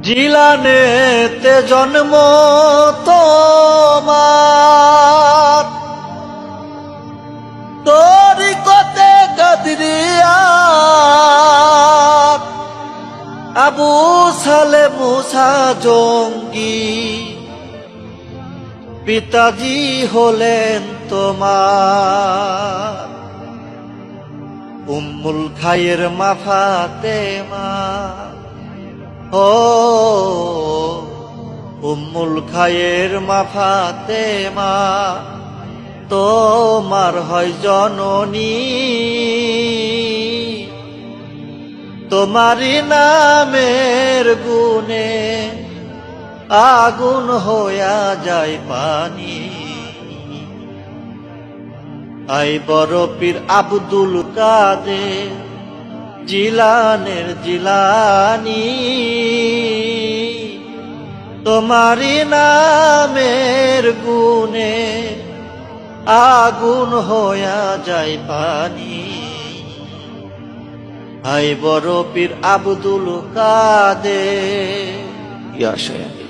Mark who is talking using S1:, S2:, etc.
S1: জিলানেতে জন্ম তোমার, তরিকতে কাদরিয়া আবু সালে মুসা জঙ্গি, পিতাজি হলেন তোমার উম্মুল খায়ের মা ফাতেমা। ও উম্মুল খায়ের মা ফাতেমা, তোমার হয় জননী, তোমারি নামের গুণে আগুন হইয়া যায় পানি। আই বড় পীর আব্দুল কাদের জিলানের জিলানি, তোমারি নামের গুণে আগুন হইয়া যায় পানি। আই বড় পীর আব্দুল কাদের। ইয়া শায়খ।